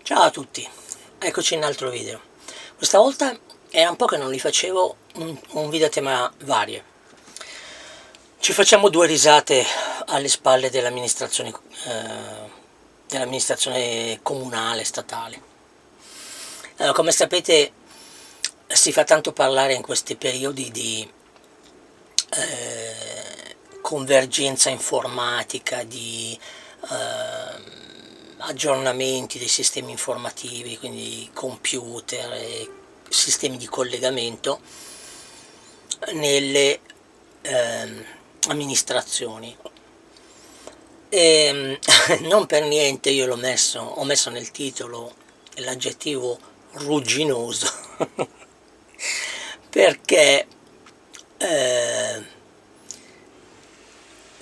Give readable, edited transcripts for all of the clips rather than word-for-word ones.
Ciao a tutti, eccoci in un altro video. Questa volta era un po' che non li facevo un video a tema varie. Ci facciamo due risate alle spalle dell'amministrazione comunale, statale. Allora, come sapete, si fa tanto parlare in questi periodi di convergenza informatica, di aggiornamenti dei sistemi informativi, quindi computer e sistemi di collegamento nelle amministrazioni. E non per niente io ho messo nel titolo l'aggettivo rugginoso perché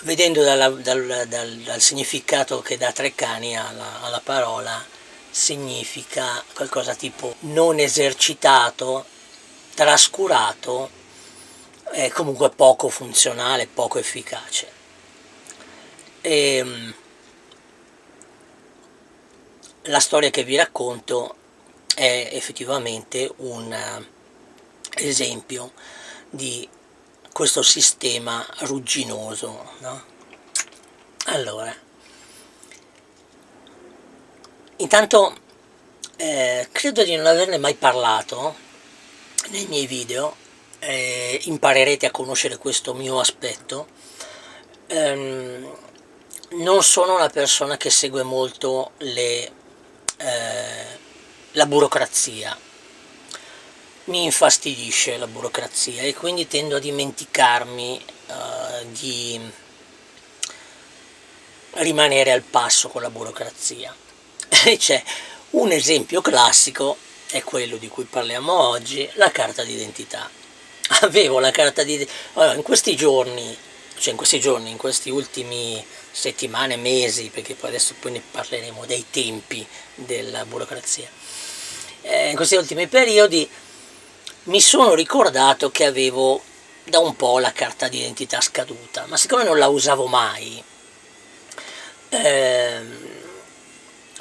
vedendo dal significato che dà Treccani alla parola, significa qualcosa tipo non esercitato, trascurato e comunque poco funzionale, poco efficace. E la storia che vi racconto è effettivamente un esempio di questo sistema rugginoso, no? Allora, intanto credo di non averne mai parlato nei miei video, imparerete a conoscere questo mio aspetto. Non sono una persona che segue molto la burocrazia, mi infastidisce la burocrazia e quindi tendo a dimenticarmi di rimanere al passo con la burocrazia. E c'è un esempio classico, è quello di cui parliamo oggi, la carta d'identità. Avevo la carta d'identità, allora, in questi ultimi settimane, mesi, perché poi adesso ne parleremo dei tempi della burocrazia. In questi ultimi periodi mi sono ricordato che avevo da un po' la carta d'identità scaduta, ma siccome non la usavo mai,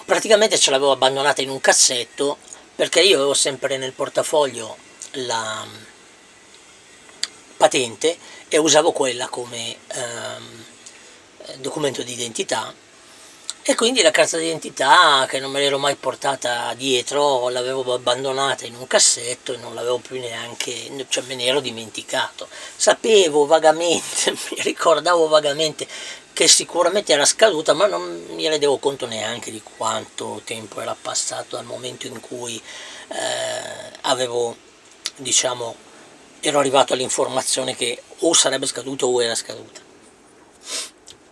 praticamente ce l'avevo abbandonata in un cassetto, perché io avevo sempre nel portafoglio la patente e usavo quella come documento di identità, e quindi la carta d'identità, che non me l'ero mai portata dietro, l'avevo abbandonata in un cassetto e non l'avevo più neanche, cioè me ne ero dimenticato. Sapevo vagamente, mi ricordavo vagamente che sicuramente era scaduta, ma non mi rendevo conto neanche di quanto tempo era passato dal momento in cui ero arrivato all'informazione che o sarebbe scaduto o era scaduta.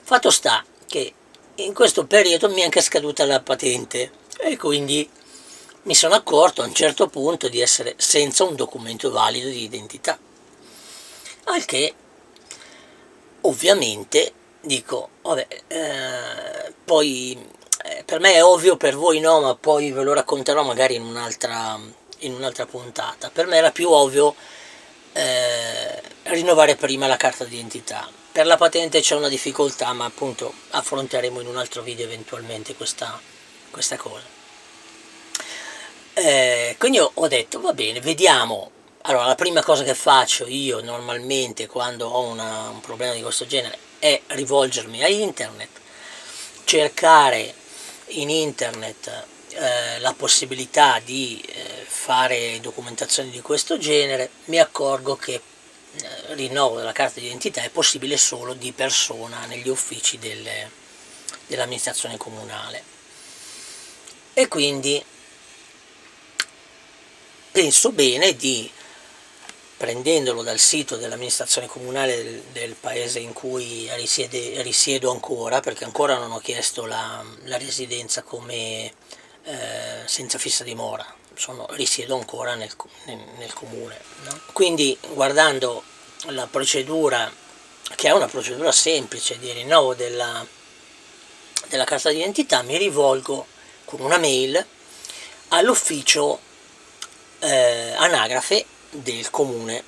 Fatto sta che in questo periodo mi è anche scaduta la patente e quindi mi sono accorto a un certo punto di essere senza un documento valido di identità, al che ovviamente dico, vabbè, poi per me è ovvio, per voi no, ma poi ve lo racconterò magari in un'altra puntata. Per me era più ovvio rinnovare prima la carta d'identità. Per la patente c'è una difficoltà, ma appunto affronteremo in un altro video eventualmente questa cosa. Quindi ho detto, va bene, vediamo. Allora, la prima cosa che faccio io normalmente quando ho un problema di questo genere è rivolgermi a internet, cercare in internet la possibilità di fare documentazioni di questo genere. Mi accorgo che il rinnovo della carta d'identità è possibile solo di persona negli uffici dell'amministrazione comunale, e quindi penso bene di, prendendolo dal sito dell'amministrazione comunale del paese in cui risiedo ancora, perché ancora non ho chiesto la residenza come senza fissa dimora, risiedo ancora nel comune, no? Quindi guardando la procedura, che è una procedura semplice di rinnovo della carta d'identità, mi rivolgo con una mail all'ufficio anagrafe del comune.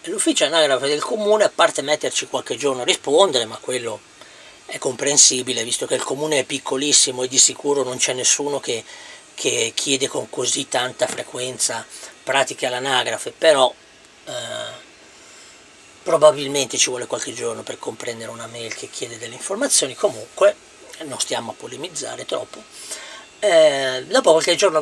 L'ufficio anagrafe del comune, a parte metterci qualche giorno a rispondere, ma quello è comprensibile, visto che il comune è piccolissimo e di sicuro non c'è nessuno che chiede con così tanta frequenza pratiche all'anagrafe, però probabilmente ci vuole qualche giorno per comprendere una mail che chiede delle informazioni. Comunque non stiamo a polemizzare troppo. Dopo qualche giorno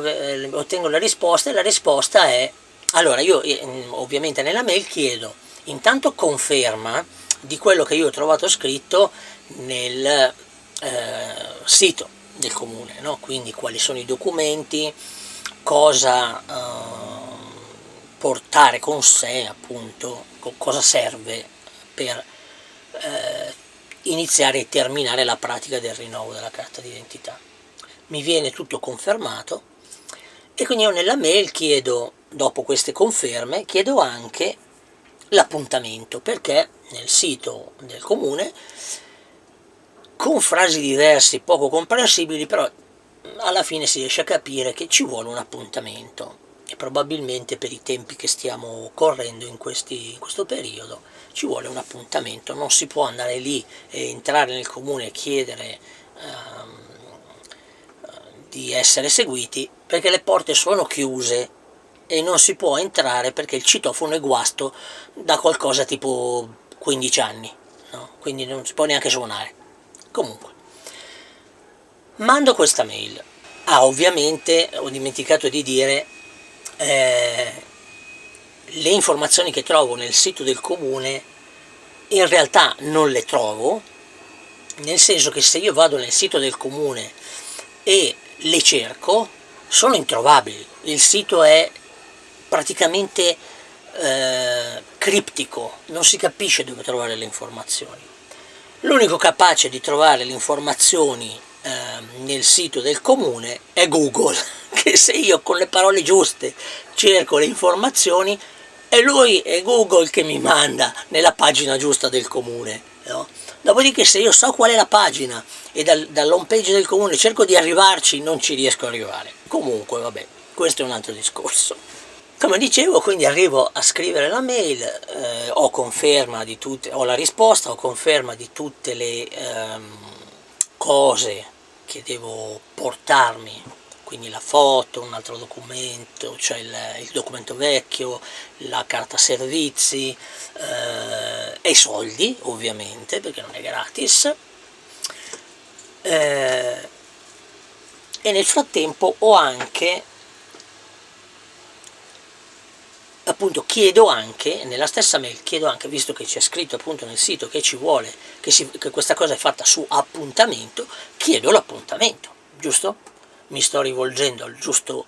ottengo la risposta, e la risposta è: allora io ovviamente nella mail chiedo intanto conferma di quello che io ho trovato scritto nel sito del comune, no? Quindi quali sono i documenti, cosa portare con sé, appunto, cosa serve per iniziare e terminare la pratica del rinnovo della carta d'identità. Mi viene tutto confermato, e quindi io nella mail chiedo, dopo queste conferme, chiedo anche l'appuntamento, perché nel sito del comune, con frasi diverse, poco comprensibili, però alla fine si riesce a capire che ci vuole un appuntamento, e probabilmente per i tempi che stiamo correndo in questo periodo ci vuole un appuntamento. Non si può andare lì e entrare nel comune e chiedere di essere seguiti, perché le porte sono chiuse e non si può entrare perché il citofono è guasto da qualcosa tipo 15 anni, no? Quindi non si può neanche suonare. Comunque, mando questa mail. Ovviamente ho dimenticato di dire le informazioni che trovo nel sito del comune in realtà non le trovo, nel senso che se io vado nel sito del comune e le cerco, sono introvabili. Il sito è praticamente criptico, non si capisce dove trovare le informazioni. L'unico capace di trovare le informazioni nel sito del comune è Google, che se io con le parole giuste cerco le informazioni, è Google che mi manda nella pagina giusta del comune, no? Dopodiché se io so qual è la pagina e dall'home page del comune cerco di arrivarci, non ci riesco ad arrivare. Comunque vabbè, questo è un altro discorso. Come dicevo, quindi arrivo a scrivere la mail, ho la risposta, ho conferma di tutte le cose che devo portarmi, quindi la foto, un altro documento, cioè il documento vecchio, la carta servizi e i soldi, ovviamente, perché non è gratis. E nel frattempo ho anche, appunto, chiedo anche, nella stessa mail chiedo anche, visto che c'è scritto appunto nel sito che ci vuole, che questa cosa è fatta su appuntamento, chiedo l'appuntamento, giusto? Mi sto rivolgendo al giusto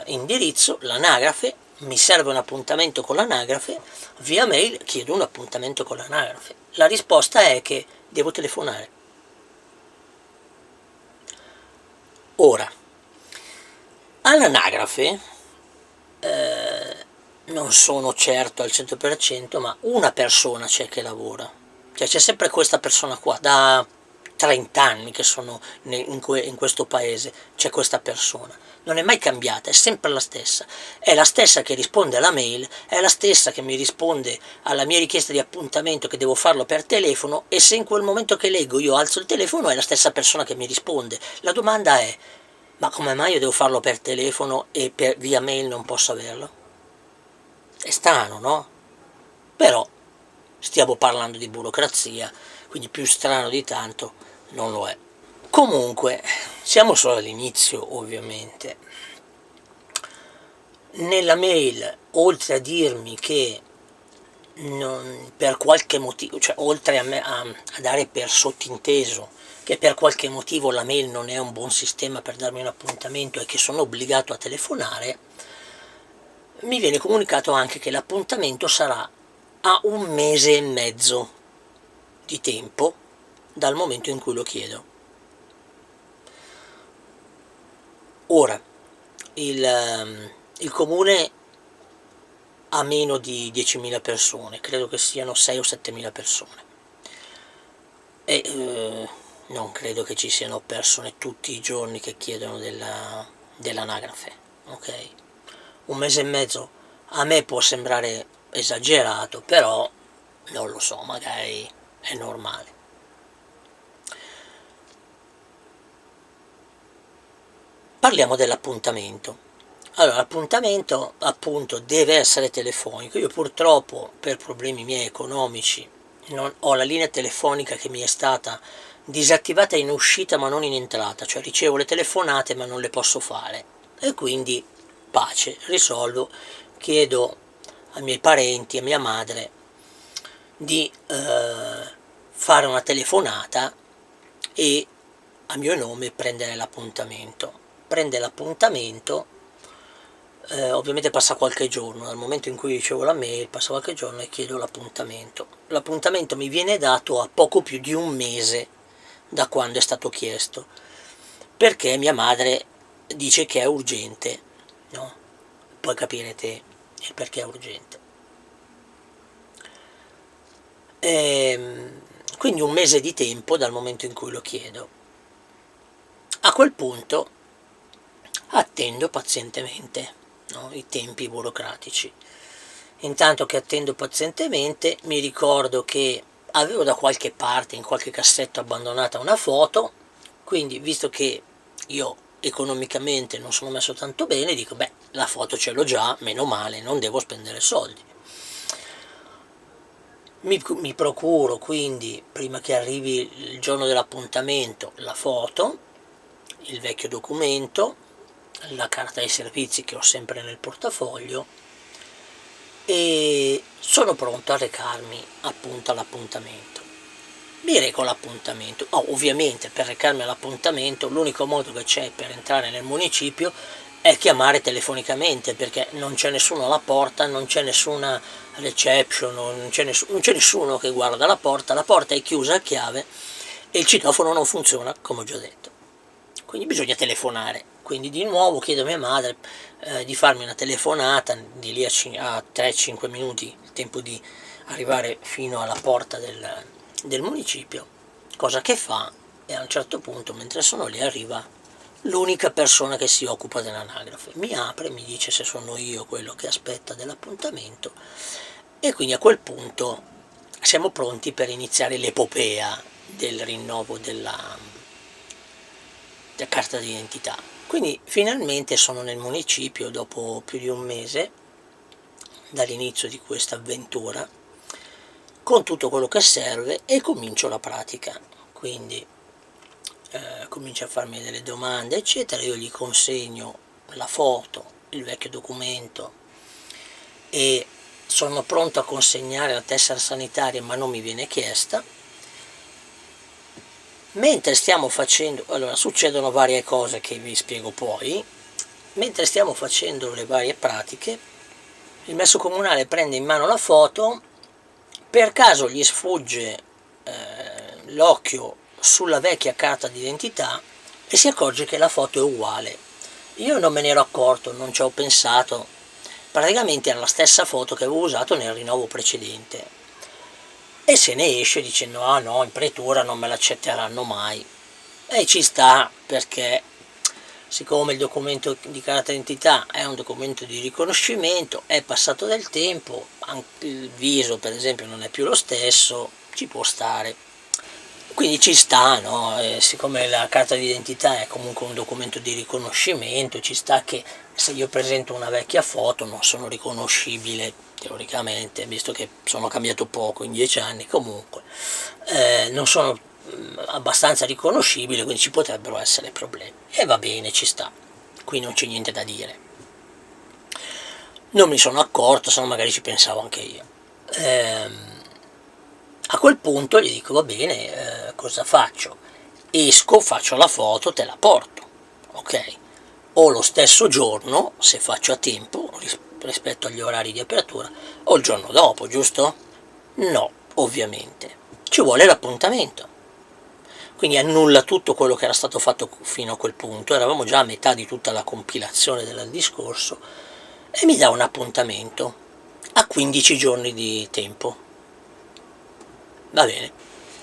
indirizzo, l'anagrafe, mi serve un appuntamento con l'anagrafe, via mail chiedo un appuntamento con l'anagrafe. La risposta è che devo telefonare. Ora, all'anagrafe non sono certo al 100%, ma una persona c'è che lavora, cioè c'è sempre questa persona qua, da 30 anni che sono in questo paese, c'è questa persona, non è mai cambiata, è sempre la stessa, è la stessa che risponde alla mail, è la stessa che mi risponde alla mia richiesta di appuntamento che devo farlo per telefono, e se in quel momento che leggo io alzo il telefono è la stessa persona che mi risponde. La domanda è: ma come mai io devo farlo per telefono e via mail non posso averlo? È strano, no? Però stiamo parlando di burocrazia, quindi più strano di tanto non lo è. Comunque, siamo solo all'inizio, ovviamente. Nella mail, oltre a dirmi che per qualche motivo, cioè oltre a dare per sottinteso che per qualche motivo la mail non è un buon sistema per darmi un appuntamento e che sono obbligato a telefonare, mi viene comunicato anche che l'appuntamento sarà a 1 mese e mezzo di tempo dal momento in cui lo chiedo. Ora, il comune ha meno di 10.000 persone, credo che siano 6 o 7.000 persone, e non credo che ci siano persone tutti i giorni che chiedono dell'anagrafe, ok? 1 mese e mezzo a me può sembrare esagerato, però non lo so, magari è normale. Parliamo dell'appuntamento. Allora, l'appuntamento appunto deve essere telefonico. Io purtroppo per problemi miei economici ho la linea telefonica che mi è stata disattivata in uscita ma non in entrata, cioè ricevo le telefonate ma non le posso fare, e quindi pace, risolvo, chiedo ai miei parenti, a mia madre di fare una telefonata e a mio nome prendere l'appuntamento. Prende l'appuntamento, ovviamente passa qualche giorno, dal momento in cui ricevo la mail passa qualche giorno e chiedo l'appuntamento. L'appuntamento mi viene dato a poco più di un mese da quando è stato chiesto, perché mia madre dice che è urgente, no? Poi capirete il perché è urgente. Quindi un mese di tempo dal momento in cui lo chiedo. A quel punto attendo pazientemente, no? I tempi burocratici. Intanto che attendo pazientemente mi ricordo che avevo da qualche parte, in qualche cassetto abbandonata una foto, quindi visto che io economicamente non sono messo tanto bene, dico beh, la foto ce l'ho già, meno male, non devo spendere soldi. Mi procuro quindi, prima che arrivi il giorno dell'appuntamento, la foto, il vecchio documento, la carta dei servizi che ho sempre nel portafoglio, e sono pronto a recarmi appunto all'appuntamento. Mi reco all'appuntamento. Ovviamente per recarmi all'appuntamento l'unico modo che c'è per entrare nel municipio è chiamare telefonicamente, perché non c'è nessuno alla porta, non c'è nessuna reception, non c'è nessuno che guarda la porta è chiusa a chiave e il citofono non funziona, come ho già detto. Quindi bisogna telefonare. Quindi di nuovo chiedo a mia madre di farmi una telefonata, di lì a 3-5 minuti, il tempo di arrivare fino alla porta del municipio, cosa che fa, e a un certo punto, mentre sono lì, arriva l'unica persona che si occupa dell'anagrafe. Mi apre, mi dice se sono io quello che aspetta dell'appuntamento, e quindi a quel punto siamo pronti per iniziare l'epopea del rinnovo della carta d'identità. Quindi finalmente sono nel municipio dopo più di un mese dall'inizio di questa avventura, con tutto quello che serve, e comincio la pratica. Quindi comincio a farmi delle domande eccetera, io gli consegno la foto, il vecchio documento, e sono pronto a consegnare la tessera sanitaria ma non mi viene chiesta. Mentre stiamo facendo, allora succedono varie cose che vi spiego poi, mentre stiamo facendo le varie pratiche, il messo comunale prende in mano la foto, per caso gli sfugge l'occhio sulla vecchia carta d'identità e si accorge che la foto è uguale. Io non me ne ero accorto, non ci ho pensato, praticamente era la stessa foto che avevo usato nel rinnovo precedente. E se ne esce dicendo ah no, in pretura non me l'accetteranno mai. E ci sta, perché siccome il documento di carta d'identità è un documento di riconoscimento, è passato del tempo, anche il viso per esempio non è più lo stesso, ci può stare. Quindi ci sta, no? Siccome la carta d'identità è comunque un documento di riconoscimento, ci sta che se io presento una vecchia foto non sono riconoscibile teoricamente, visto che sono cambiato poco in 10 anni, comunque non sono abbastanza riconoscibile, quindi ci potrebbero essere problemi. E va bene, ci sta, qui non c'è niente da dire. Non mi sono accorto, se no magari ci pensavo anche io. A quel punto gli dico va bene, cosa faccio? Esco, faccio la foto, te la porto, ok? O lo stesso giorno, se faccio a tempo rispetto agli orari di apertura, o il giorno dopo, giusto? No, ovviamente. Ci vuole l'appuntamento. Quindi annulla tutto quello che era stato fatto fino a quel punto, eravamo già a metà di tutta la compilazione del discorso, e mi dà un appuntamento a 15 giorni di tempo. Va bene.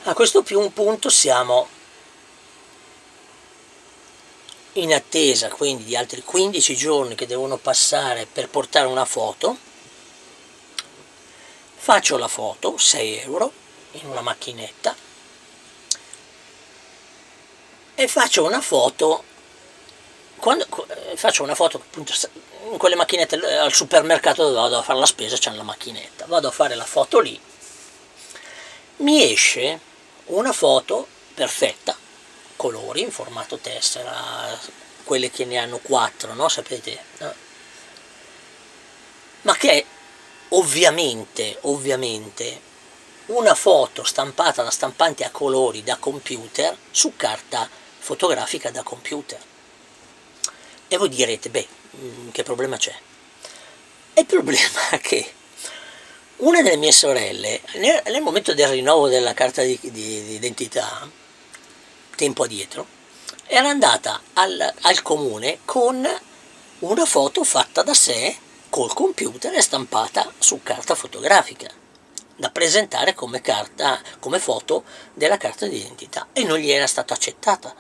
A questo punto siamo in attesa quindi di altri 15 giorni che devono passare per portare una foto. Faccio la foto, 6 euro, in una macchinetta, e faccio una foto faccio una foto appunto in quelle macchinette al supermercato dove vado a fare la spesa, c'è la macchinetta, vado a fare la foto lì, mi esce una foto perfetta, colori in formato tessera, quelle che ne hanno 4, no? Sapete? No? Ma che è ovviamente una foto stampata da stampante a colori da computer su carta fotografica da computer. E voi direte, beh, che problema c'è? Il problema è che una delle mie sorelle, nel momento del rinnovo della carta di identità, tempo addietro, era andata al comune con una foto fatta da sé col computer e stampata su carta fotografica, da presentare come foto della carta di identità, e non gli era stata accettata.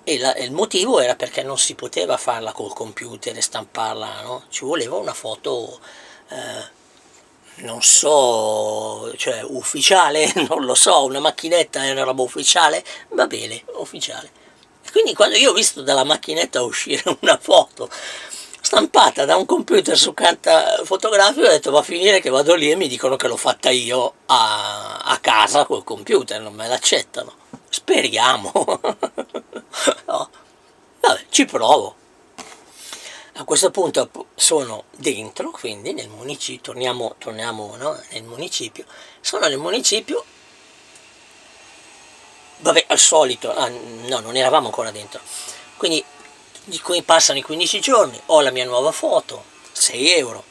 E il motivo era perché non si poteva farla col computer e stamparla, no? Ci voleva una foto, non so, cioè ufficiale, non lo so, una macchinetta è una roba ufficiale, va bene, ufficiale. E quindi quando io ho visto dalla macchinetta uscire una foto stampata da un computer su carta fotografica, ho detto va a finire che vado lì e mi dicono che l'ho fatta io a casa col computer, non me l'accettano. Speriamo. No. Vabbè, ci provo. A questo punto sono dentro, quindi nel municipio, torniamo no, nel municipio, sono nel municipio, vabbè, al solito, no, non eravamo ancora dentro, quindi passano i 15 giorni, ho la mia nuova foto, 6 euro,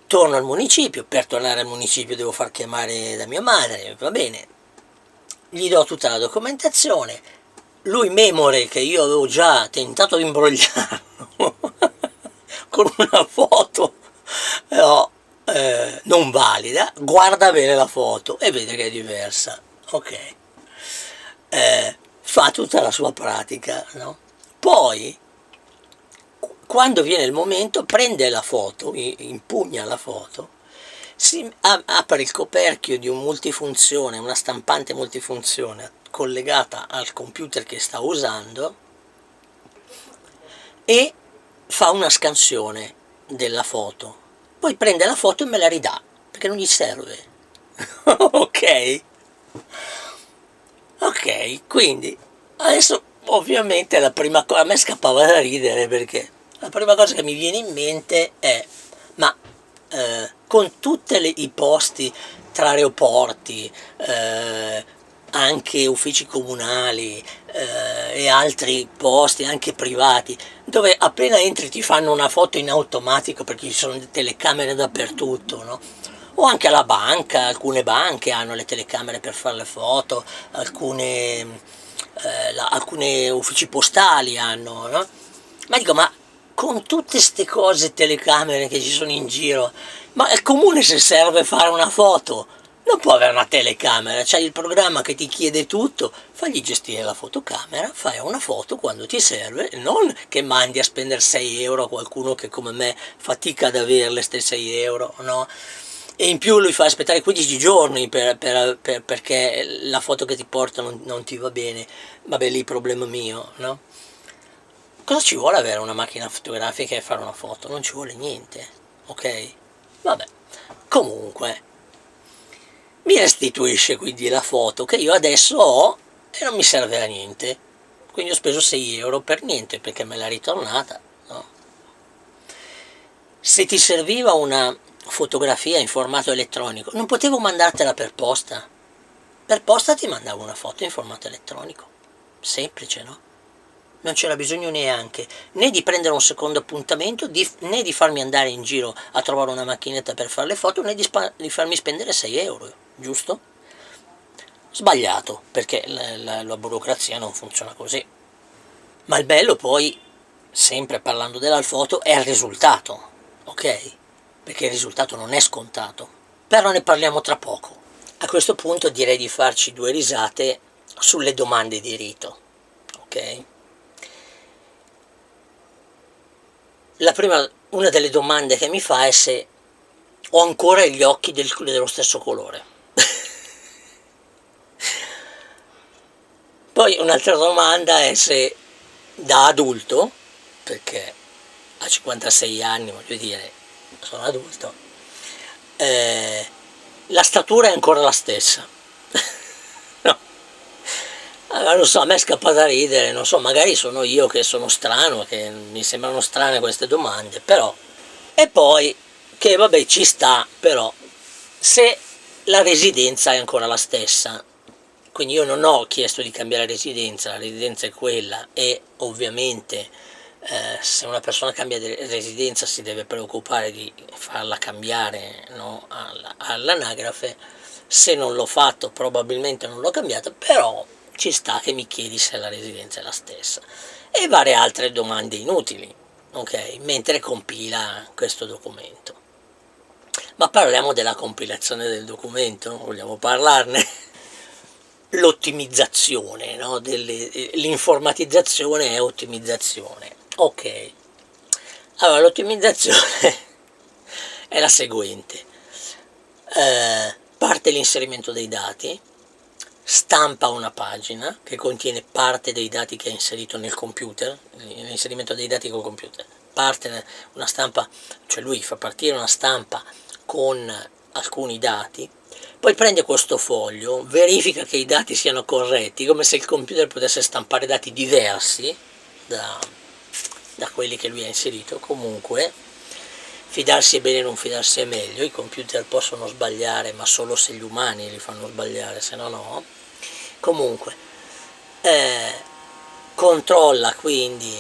torno al municipio, per tornare al municipio devo far chiamare da mia madre, va bene, gli do tutta la documentazione, lui memore che io avevo già tentato di imbrogliarlo con una foto però, non valida, guarda bene la foto e vede che è diversa, ok, fa tutta la sua pratica, no? Poi quando viene il momento prende la foto, impugna la foto, apre il coperchio di un multifunzione, una stampante multifunzione collegata al computer che sta usando e fa una scansione della foto, poi prende la foto e me la ridà perché non gli serve. Ok, quindi adesso ovviamente la prima cosa, a me scappava da ridere perché la prima cosa che mi viene in mente è ma con tutti i posti tra aeroporti, anche uffici comunali e altri posti anche privati dove appena entri ti fanno una foto in automatico perché ci sono telecamere dappertutto, no? O anche alla banca, alcune banche hanno le telecamere per fare le foto, alcune uffici postali hanno, no? Ma dico, ma con tutte queste cose, telecamere che ci sono in giro, ma il comune se serve fare una foto non può avere una telecamera, c'è il programma che ti chiede tutto, fagli gestire la fotocamera, fai una foto quando ti serve, non che mandi a spendere 6 euro a qualcuno che come me fatica ad averle ste 6 euro, no? E in più lui fa aspettare 15 giorni perché la foto che ti porta non ti va bene, vabbè lì problema mio, no? Cosa ci vuole avere una macchina fotografica e fare una foto? Non ci vuole niente, ok? Vabbè, comunque mi restituisce quindi la foto che io adesso ho e non mi serve a niente, quindi ho speso 6 euro per niente perché me l'ha ritornata, no? Se ti serviva una fotografia in formato elettronico non potevo mandartela per posta? Per posta ti mandavo una foto in formato elettronico, semplice, no? Non c'era bisogno neanche né di prendere un secondo appuntamento né di farmi andare in giro a trovare una macchinetta per fare le foto né di farmi spendere 6 euro, giusto? Sbagliato, perché la burocrazia non funziona così. Ma il bello poi, sempre parlando della foto, è il risultato, ok? Perché il risultato non è scontato. Però ne parliamo tra poco. A questo punto direi di farci due risate sulle domande di rito, ok? Una delle domande che mi fa è se ho ancora gli occhi dello stesso colore. Poi un'altra domanda è se da adulto, perché a 56 anni, voglio dire, sono adulto, eh, la statura è ancora la stessa. No. Allora, non so, a me scappa da ridere, non so, magari sono io che sono strano, che mi sembrano strane queste domande, però. E poi, che vabbè ci sta, però, se la residenza è ancora la stessa, quindi io non ho chiesto di cambiare residenza, la residenza è quella e ovviamente se una persona cambia di residenza si deve preoccupare di farla cambiare, no, all'anagrafe. Se non l'ho fatto probabilmente non l'ho cambiata, però ci sta che mi chiedi se la residenza è la stessa e varie altre domande inutili, ok? Mentre compila questo documento. Ma parliamo della compilazione del documento, vogliamo parlarne? L'ottimizzazione, no? L'informatizzazione è ottimizzazione. Ok, allora l'ottimizzazione è la seguente. Parte l'inserimento dei dati, stampa una pagina che contiene parte dei dati che ha inserito nel computer, l'inserimento dei dati col computer, parte una stampa, cioè lui fa partire una stampa con alcuni dati, poi prende questo foglio, verifica che i dati siano corretti, come se il computer potesse stampare dati diversi da, da quelli che lui ha inserito. Comunque fidarsi è bene, non fidarsi è meglio, i computer possono sbagliare ma solo se gli umani li fanno sbagliare, se no no. Comunque controlla quindi,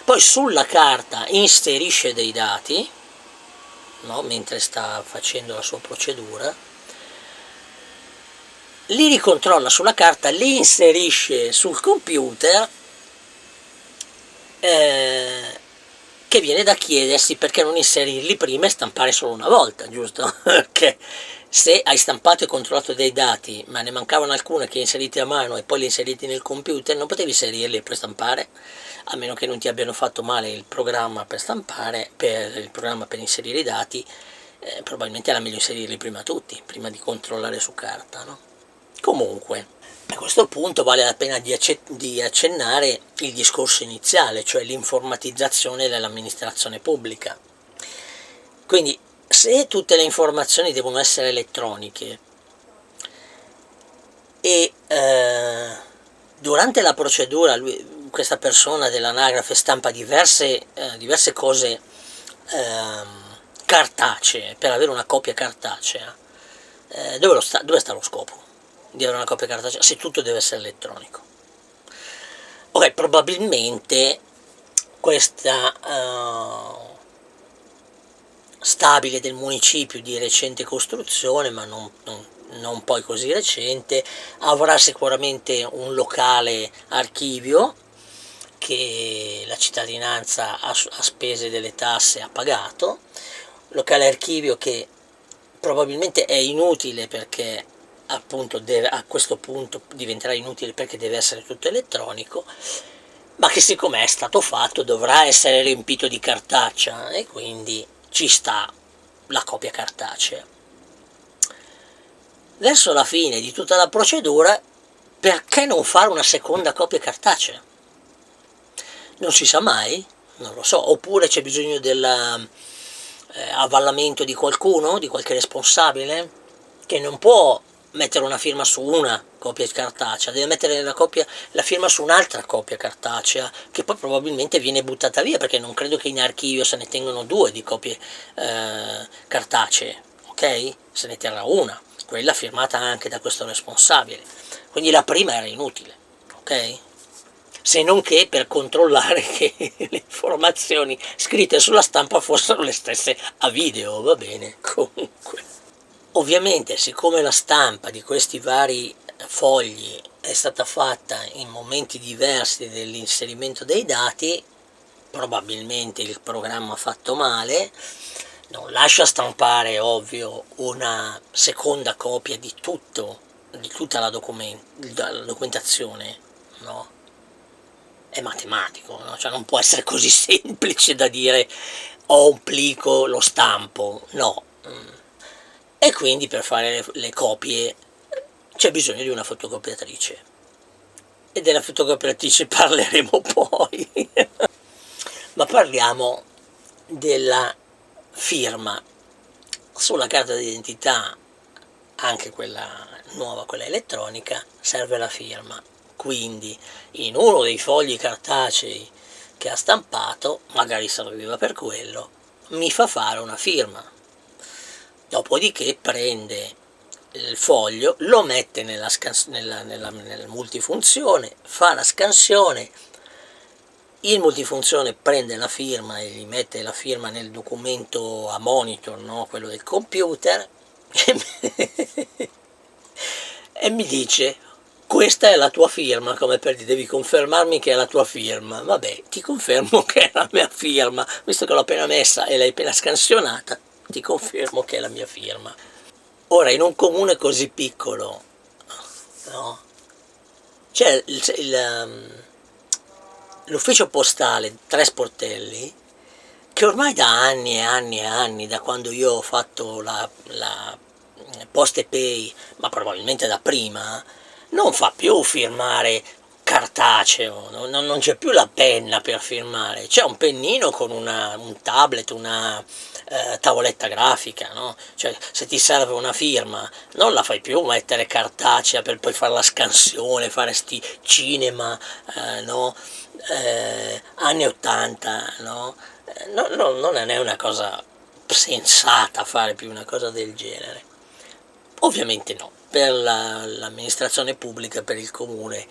poi sulla carta inserisce dei dati, no? Mentre sta facendo la sua procedura, li ricontrolla sulla carta, li inserisce sul computer, che viene da chiedersi perché non inserirli prima e stampare solo una volta, giusto? Perché se hai stampato e controllato dei dati ma ne mancavano alcune che inseriti a mano e poi li inseriti nel computer, non potevi inserirli e poi stampare, a meno che non ti abbiano fatto male il programma per stampare, per il programma per inserire i dati. Probabilmente era meglio inserirli prima tutti, prima di controllare su carta, no? Comunque, a questo punto vale la pena di accennare il discorso iniziale, cioè l'informatizzazione dell'amministrazione pubblica. Quindi, se tutte le informazioni devono essere elettroniche e durante la procedura questa persona dell'anagrafe stampa diverse cose cartacee per avere una copia cartacea, dove sta lo scopo di avere una copia cartacea se tutto deve essere elettronico? Ok, probabilmente questa stabile del municipio di recente costruzione, ma non poi così recente, avrà sicuramente un locale archivio che la cittadinanza a spese delle tasse ha pagato, locale archivio che probabilmente è inutile perché appunto a questo punto diventerà inutile perché deve essere tutto elettronico, ma che siccome è stato fatto dovrà essere riempito di cartacea e quindi ci sta la copia cartacea. Verso la fine di tutta la procedura, perché non fare una seconda copia cartacea? Non si sa mai, non lo so, oppure c'è bisogno dell'avvallamento di qualcuno, di qualche responsabile, che non può mettere una firma su una copia cartacea, deve mettere la firma su un'altra copia cartacea, che poi probabilmente viene buttata via, perché non credo che in archivio se ne tengano due di copie cartacee, ok? Se ne terrà una, quella firmata anche da questo responsabile, quindi la prima era inutile, ok? Se non che per controllare che le informazioni scritte sulla stampa fossero le stesse a video, va bene, comunque. Ovviamente, siccome la stampa di questi vari fogli è stata fatta in momenti diversi dell'inserimento dei dati, probabilmente il programma ha fatto male, non lascia stampare, ovvio, una seconda copia di tutta la documentazione, no? È matematico, no? Cioè non può essere così semplice da dire ho un plico, lo stampo, no. E quindi per fare le copie c'è bisogno di una fotocopiatrice. e della fotocopiatrice parleremo poi. Ma parliamo della firma. Sulla carta d'identità, anche quella nuova, quella elettronica, serve la firma. Quindi in uno dei fogli cartacei che ha stampato, magari serviva per quello, mi fa fare una firma. Dopodiché prende il foglio, lo mette nella multifunzione, fa la scansione, il multifunzione prende la firma e gli mette la firma nel documento a monitor, no? Quello del computer, e mi dice: questa è la tua firma, come per dire, devi confermarmi che è la tua firma. Vabbè, ti confermo che è la mia firma, visto che l'ho appena messa e l'hai appena scansionata, ti confermo che è la mia firma. Ora, in un comune così piccolo, no? C'è l'ufficio postale Tre Sportelli, che ormai da anni e anni e anni, da quando io ho fatto la Poste Pay, ma probabilmente da prima, non fa più firmare cartaceo, non c'è più la penna per firmare, c'è un pennino con un tablet, una tavoletta grafica, no? Cioè, se ti serve una firma non la fai più mettere cartacea per poi fare la scansione, fare sti cinema, no? Anni 80, no? Non è una cosa sensata fare più una cosa del genere. Ovviamente no, per l'amministrazione pubblica, per il comune,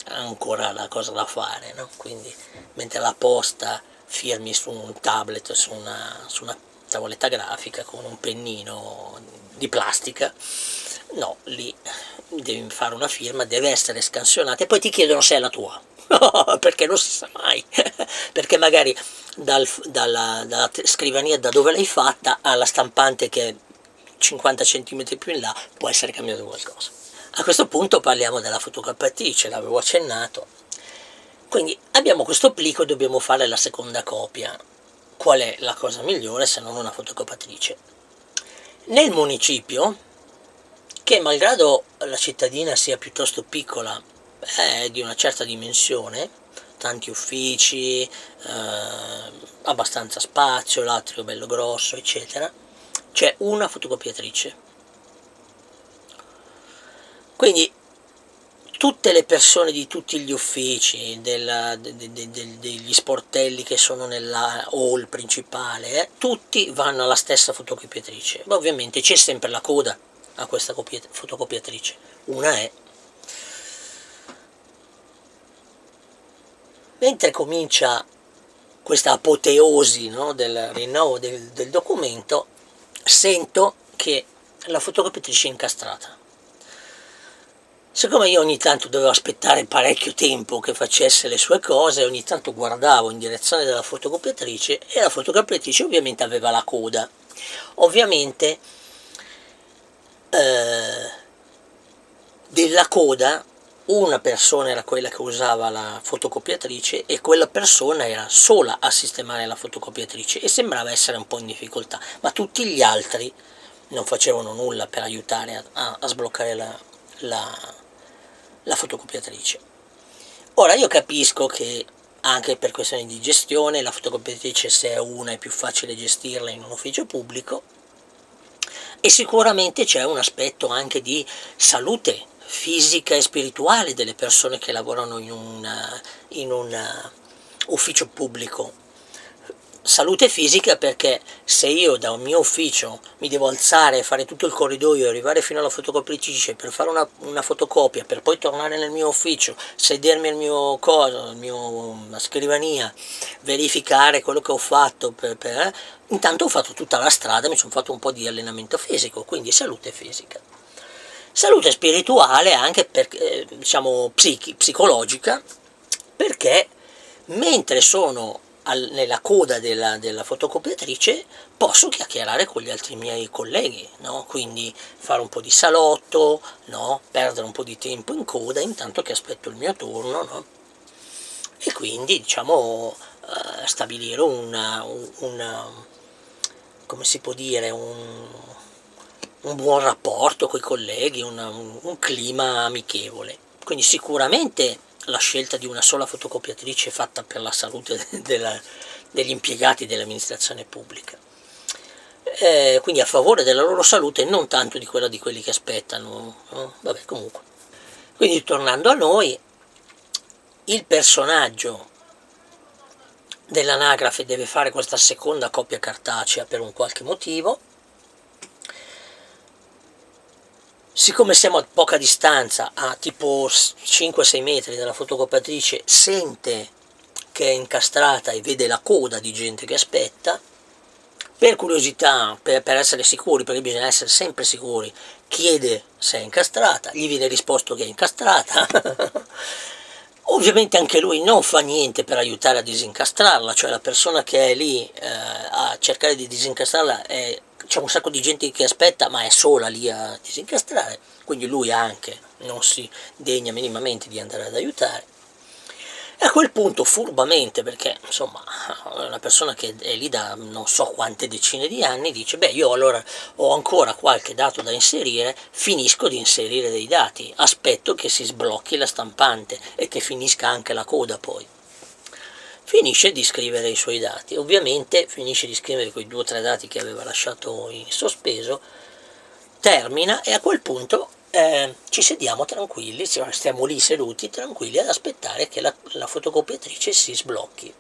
ancora la cosa da fare, no? Quindi mentre la posta firmi su un tablet, su una tavoletta grafica con un pennino di plastica, no, lì devi fare una firma, deve essere scansionata e poi ti chiedono se è la tua. Perché non si sa mai, perché magari dalla scrivania da dove l'hai fatta alla stampante che è 50 cm più in là può essere cambiato qualcosa. A questo punto parliamo della fotocopiatrice, l'avevo accennato. Quindi abbiamo questo plico e dobbiamo fare la seconda copia. Qual è la cosa migliore se non una fotocopiatrice? Nel municipio, che malgrado la cittadina sia piuttosto piccola, è di una certa dimensione, tanti uffici, abbastanza spazio, l'atrio bello grosso, eccetera, c'è una fotocopiatrice. Quindi tutte le persone di tutti gli uffici, degli sportelli che sono nella hall principale, tutti vanno alla stessa fotocopiatrice. Ma ovviamente c'è sempre la coda a questa fotocopiatrice. Una è. Mentre comincia questa apoteosi, no, del rinnovo del documento, sento che la fotocopiatrice è incastrata. Siccome io ogni tanto dovevo aspettare parecchio tempo che facesse le sue cose, ogni tanto guardavo in direzione della fotocopiatrice e la fotocopiatrice ovviamente aveva la coda. Ovviamente della coda una persona era quella che usava la fotocopiatrice e quella persona era sola a sistemare la fotocopiatrice e sembrava essere un po' in difficoltà, ma tutti gli altri non facevano nulla per aiutare a sbloccare la fotocopiatrice. Ora io capisco che anche per questioni di gestione la fotocopiatrice, se è una, è più facile gestirla in un ufficio pubblico, e sicuramente c'è un aspetto anche di salute fisica e spirituale delle persone che lavorano in un ufficio pubblico. Salute fisica perché se io da un mio ufficio mi devo alzare, fare tutto il corridoio, arrivare fino alla fotocopiatrice per fare una fotocopia, per poi tornare nel mio ufficio, sedermi al mio coso, al mio scrivania, verificare quello che ho fatto, intanto ho fatto tutta la strada, mi sono fatto un po' di allenamento fisico, quindi salute fisica. Salute spirituale anche perché, diciamo psicologica, perché mentre sono nella coda della fotocopiatrice posso chiacchierare con gli altri miei colleghi, no? Quindi fare un po' di salotto, no? Perdere un po' di tempo in coda intanto che aspetto il mio turno, no? E quindi diciamo stabilire come si può dire, un buon rapporto con i colleghi, un clima amichevole. Quindi sicuramente la scelta di una sola fotocopiatrice fatta per la salute degli impiegati dell'amministrazione pubblica. Quindi a favore della loro salute e non tanto di quella di quelli che aspettano, no? Vabbè, comunque. Quindi tornando a noi, il personaggio dell'anagrafe deve fare questa seconda copia cartacea per un qualche motivo. Siccome siamo a poca distanza, a tipo 5-6 metri dalla fotocopiatrice, sente che è incastrata e vede la coda di gente che aspetta. Per curiosità, per essere sicuri, perché bisogna essere sempre sicuri, chiede se è incastrata, gli viene risposto che è incastrata. Ovviamente anche lui non fa niente per aiutare a disincastrarla, cioè la persona che è lì a cercare di disincastrarla, c'è un sacco di gente che aspetta, ma è sola lì a disincastrare, quindi lui anche non si degna minimamente di andare ad aiutare. E a quel punto furbamente, perché insomma una persona che è lì da non so quante decine di anni, dice beh, io allora ho ancora qualche dato da inserire, finisco di inserire dei dati, aspetto che si sblocchi la stampante e che finisca anche la coda. Poi finisce di scrivere i suoi dati, ovviamente finisce di scrivere quei 2 o 3 dati che aveva lasciato in sospeso, termina e a quel punto ci sediamo tranquilli, stiamo lì seduti tranquilli ad aspettare che la fotocopiatrice si sblocchi.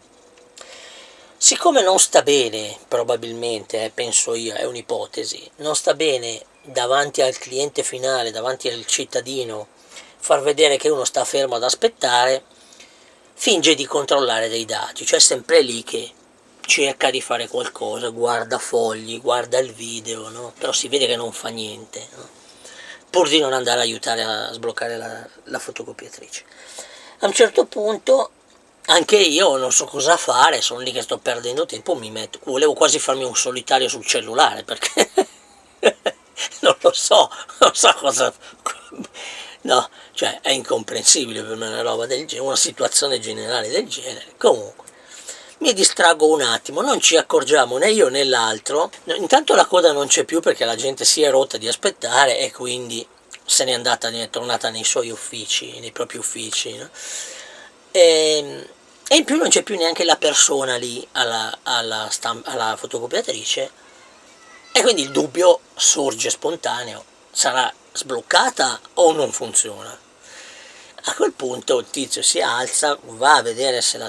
Siccome non sta bene, probabilmente, penso io, è un'ipotesi, non sta bene davanti al cliente finale, davanti al cittadino, far vedere che uno sta fermo ad aspettare, finge di controllare dei dati, cioè sempre lì che cerca di fare qualcosa, guarda fogli, guarda il video, no? Però si vede che non fa niente, no? Pur di non andare a aiutare a sbloccare la fotocopiatrice. A un certo punto anche io non so cosa fare, sono lì che sto perdendo tempo, volevo quasi farmi un solitario sul cellulare perché non so cosa, no, cioè è incomprensibile per me una roba del genere, una situazione generale del genere. Comunque mi distraggo un attimo, non ci accorgiamo né io né l'altro, intanto la coda non c'è più perché la gente si è rotta di aspettare e quindi se n'è andata, ne è tornata nei suoi uffici, nei propri uffici, no? E in più non c'è più neanche la persona lì alla fotocopiatrice e quindi il dubbio sorge spontaneo, sarà sbloccata o non funziona? A quel punto il tizio si alza, va a vedere se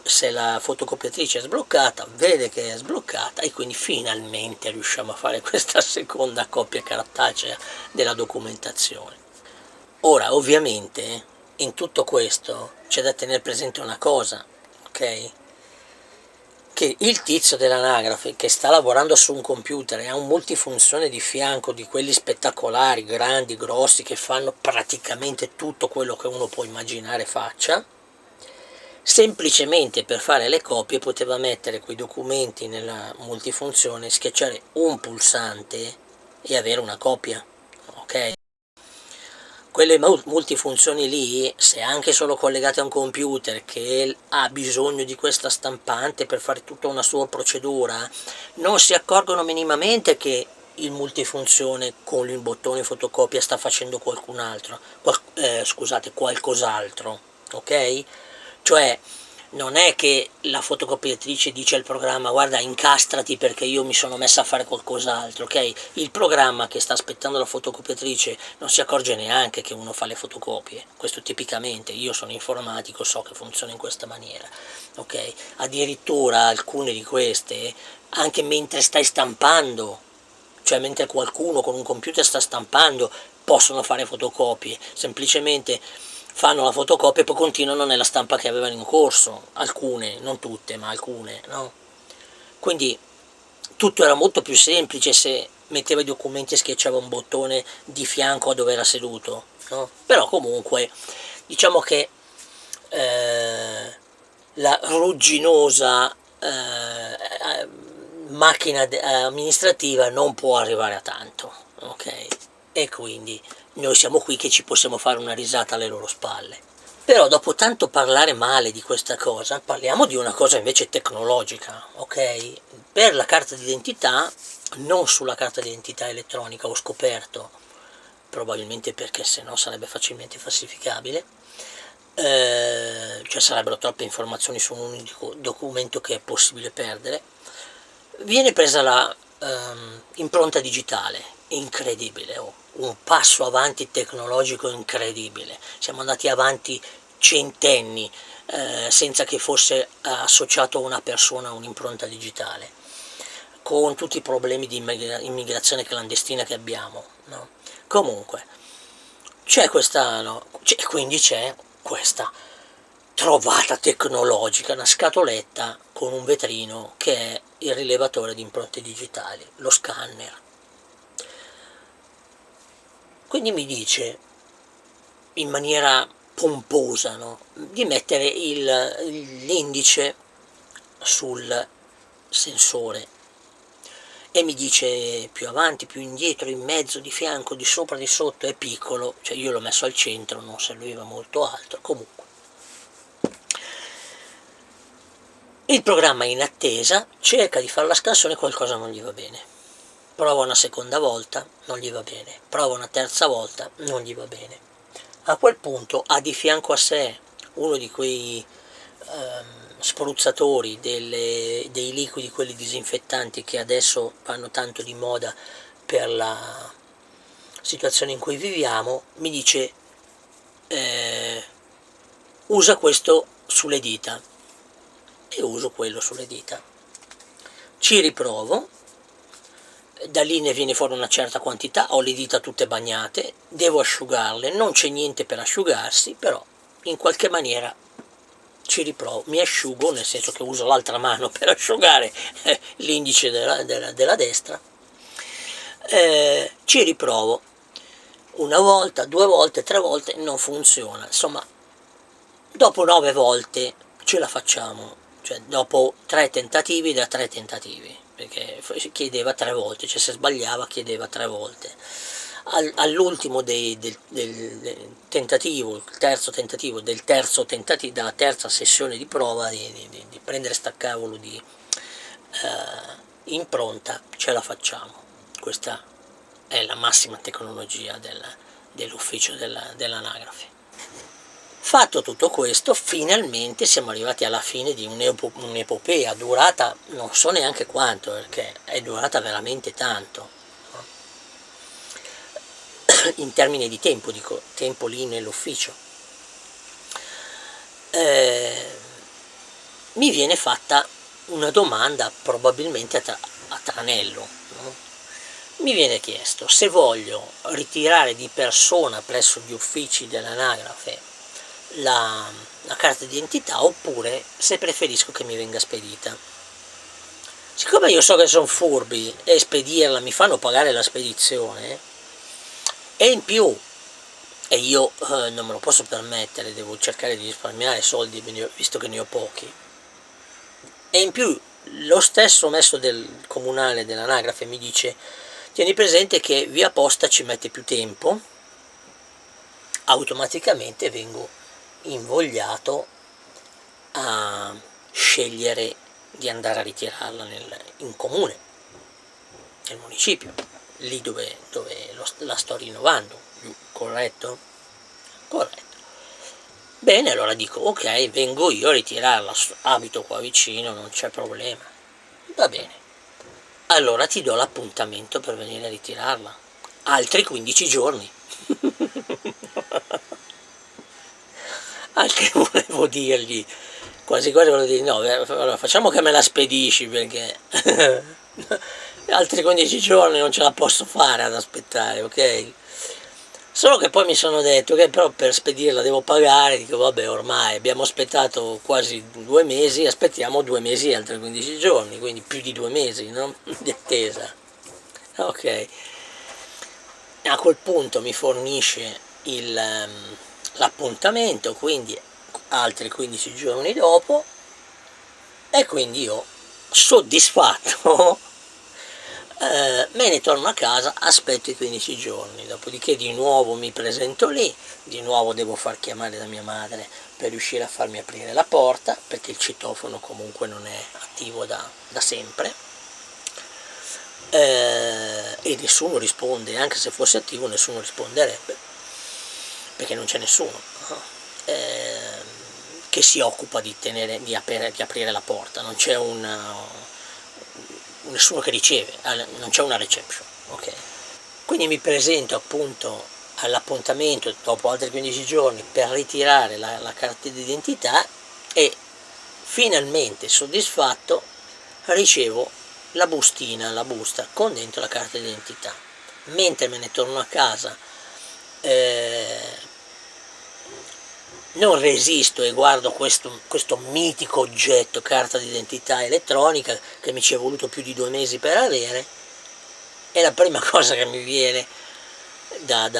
se la fotocopiatrice è sbloccata, vede che è sbloccata e quindi finalmente riusciamo a fare questa seconda copia cartacea della documentazione. Ora, ovviamente, in tutto questo c'è da tenere presente una cosa, ok? Che il tizio dell'anagrafe che sta lavorando su un computer e ha un multifunzione di fianco di quelli spettacolari, grandi, grossi, che fanno praticamente tutto quello che uno può immaginare faccia, semplicemente per fare le copie poteva mettere quei documenti nella multifunzione, schiacciare un pulsante e avere una copia, ok? Quelle multifunzioni lì, se anche solo collegate a un computer che ha bisogno di questa stampante per fare tutta una sua procedura, non si accorgono minimamente che il multifunzione con il bottone fotocopia sta facendo qualcos'altro, ok? Cioè non è che la fotocopiatrice dice al programma guarda incastrati perché io mi sono messa a fare qualcos'altro, ok? Il programma che sta aspettando la fotocopiatrice non si accorge neanche che uno fa le fotocopie, questo tipicamente, io sono informatico, so che funziona in questa maniera, ok? Addirittura alcune di queste, anche mentre stai stampando, cioè mentre qualcuno con un computer sta stampando, possono fare fotocopie, semplicemente fanno la fotocopia e poi continuano nella stampa che avevano in corso, alcune, non tutte, ma alcune, no? Quindi tutto era molto più semplice se metteva i documenti e schiacciava un bottone di fianco a dove era seduto, no? Però comunque diciamo che la rugginosa macchina amministrativa non può arrivare a tanto, ok? E quindi noi siamo qui che ci possiamo fare una risata alle loro spalle. Però dopo tanto parlare male di questa cosa, parliamo di una cosa invece tecnologica, ok? Per la carta d'identità, non sulla carta d'identità elettronica ho scoperto, probabilmente perché sennò sarebbe facilmente falsificabile, cioè sarebbero troppe informazioni su un unico documento che è possibile perdere. Viene presa la impronta digitale, incredibile, oh, un passo avanti tecnologico incredibile, siamo andati avanti centenni senza che fosse associato a una persona un'impronta digitale, con tutti i problemi di immigrazione clandestina che abbiamo, no? Comunque, c'è questa, no? Quindi c'è questa trovata tecnologica, una scatoletta con un vetrino che è il rilevatore di impronte digitali, lo scanner. Quindi mi dice in maniera pomposa, no, di mettere l'indice sul sensore e mi dice più avanti, più indietro, in mezzo, di fianco, di sopra, di sotto, è piccolo, cioè io l'ho messo al centro, non serviva molto altro, comunque. Il programma in attesa cerca di fare la scansione, qualcosa non gli va bene. Prova una seconda volta, non gli va bene. Prova una terza volta, non gli va bene. A quel punto ha di fianco a sé uno di quei spruzzatori dei liquidi, quelli disinfettanti che adesso vanno tanto di moda per la situazione in cui viviamo, mi dice usa questo sulle dita, e uso quello sulle dita. Ci riprovo, da lì ne viene fuori una certa quantità, ho le dita tutte bagnate, devo asciugarle, non c'è niente per asciugarsi, però in qualche maniera ci riprovo, mi asciugo, nel senso che uso l'altra mano per asciugare l'indice della destra, ci riprovo una volta, due volte, tre volte, non funziona, insomma dopo 9 volte ce la facciamo, cioè dopo 3 tentativi, da 3 tentativi, perché chiedeva 3 volte, cioè se sbagliava chiedeva 3 volte. All'ultimo del tentativo, il terzo tentativo, della terza sessione di prova di prendere sta cavolo di impronta, ce la facciamo. Questa è la massima tecnologia dell'ufficio dell'anagrafe. Fatto tutto questo, finalmente siamo arrivati alla fine di un'epopea durata non so neanche quanto, perché è durata veramente tanto, no? In termini di tempo, dico, tempo lì nell'ufficio. Mi viene fatta una domanda probabilmente a tranello, no? Mi viene chiesto se voglio ritirare di persona presso gli uffici dell'anagrafe la carta d'identità, oppure se preferisco che mi venga spedita. Siccome io so che sono furbi e spedirla mi fanno pagare la spedizione, e in più, e io non me lo posso permettere, devo cercare di risparmiare soldi visto che ne ho pochi, e in più lo stesso messo del comunale dell'anagrafe mi dice: tieni presente che via posta ci mette più tempo, automaticamente vengo invogliato a scegliere di andare a ritirarla in comune, nel municipio, lì dove la sto rinnovando, corretto? Corretto. Bene, allora dico, ok, vengo io a ritirarla, abito qua vicino, non c'è problema. Va bene. Allora ti do l'appuntamento per venire a ritirarla. Altri 15 giorni. Anche volevo dirgli, quasi quasi volevo dire, no, allora facciamo che me la spedisci, perché altri 15 giorni non ce la posso fare ad aspettare, ok? Solo che poi mi sono detto che però per spedirla devo pagare, dico vabbè, ormai abbiamo aspettato quasi 2 mesi, aspettiamo 2 mesi e altri 15 giorni, quindi più di 2 mesi, no? Di attesa. Ok. A quel punto mi fornisce l'appuntamento, quindi altri 15 giorni dopo, e quindi io, soddisfatto, me ne torno a casa, aspetto i 15 giorni, dopodiché di nuovo mi presento lì, di nuovo devo far chiamare da mia madre per riuscire a farmi aprire la porta, perché il citofono comunque non è attivo da sempre, e nessuno risponde, anche se fosse attivo nessuno risponderebbe, perché non c'è nessuno, no? che si occupa di aprire la porta, non c'è nessuno che riceve, non c'è una reception, ok? Quindi mi presento appunto all'appuntamento dopo altri 15 giorni per ritirare la carta d'identità e finalmente soddisfatto ricevo la busta con dentro la carta d'identità. Mentre me ne torno a casa non resisto e guardo questo mitico oggetto, carta d'identità elettronica, che mi ci è voluto più di 2 mesi per avere, e la prima cosa che mi viene da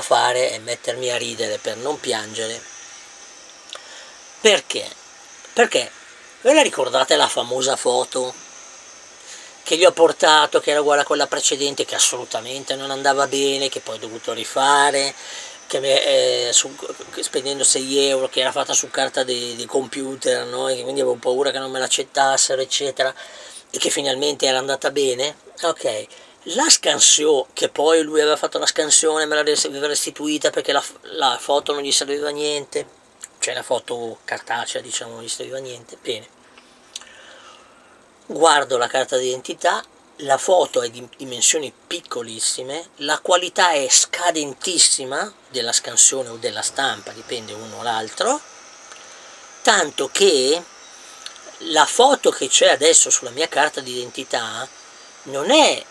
fare è mettermi a ridere per non piangere. Perché? Perché ve la ricordate la famosa foto che gli ho portato, che era uguale a quella precedente, che assolutamente non andava bene, che poi ho dovuto rifare, spendendo 6 euro, che era fatta su carta di computer, no? E quindi avevo paura che non me l'accettassero, eccetera, e che finalmente era andata bene? Ok. La scansione, che poi lui aveva fatto la scansione, me l'aveva restituita perché la foto non gli serviva a niente, cioè la foto cartacea, diciamo, non gli serviva a niente. Bene, guardo la carta d'identità, la foto è di dimensioni piccolissime, la qualità è scadentissima della scansione o della stampa, dipende uno o l'altro, tanto che la foto che c'è adesso sulla mia carta d'identità non è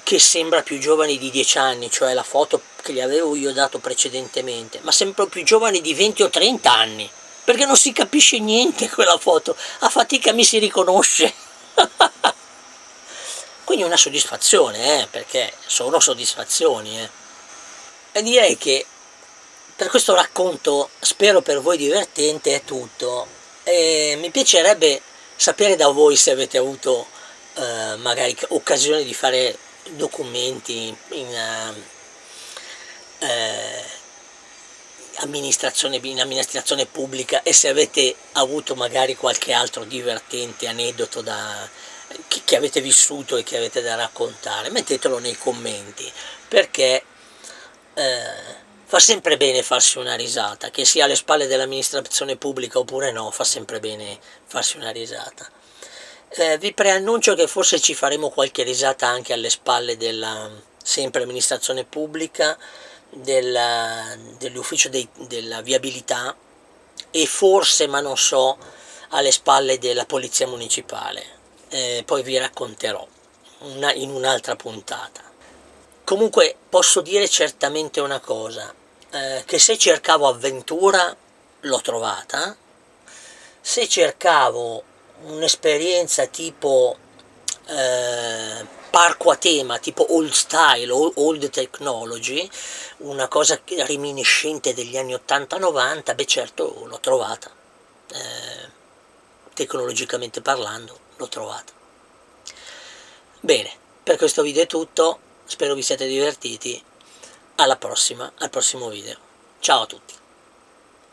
che sembra più giovane di 10 anni, cioè la foto che gli avevo io dato precedentemente, ma sembra più giovane di 20 o 30 anni, perché non si capisce niente quella foto, a fatica mi si riconosce. Quindi una soddisfazione, perché sono soddisfazioni. E direi che per questo racconto, spero per voi divertente, è tutto. E mi piacerebbe sapere da voi se avete avuto magari occasione di fare documenti eh, in amministrazione pubblica, e se avete avuto magari qualche altro divertente aneddoto che avete vissuto e che avete da raccontare, mettetelo nei commenti, perché fa sempre bene farsi una risata, che sia alle spalle dell'amministrazione pubblica oppure no, fa sempre bene farsi una risata. Vi preannuncio che forse ci faremo qualche risata anche alle spalle della sempre amministrazione pubblica, dell'ufficio della viabilità, e forse, ma non so, alle spalle della polizia municipale. Poi vi racconterò in un'altra puntata. Comunque posso dire certamente una cosa, che se cercavo avventura l'ho trovata, se cercavo un'esperienza tipo parco a tema, tipo old style, old technology, una cosa reminiscente degli anni 80-90, beh certo l'ho trovata, tecnologicamente parlando l'ho trovata. Bene, per questo video è tutto, spero vi siate divertiti, alla prossima, al prossimo video. Ciao a tutti.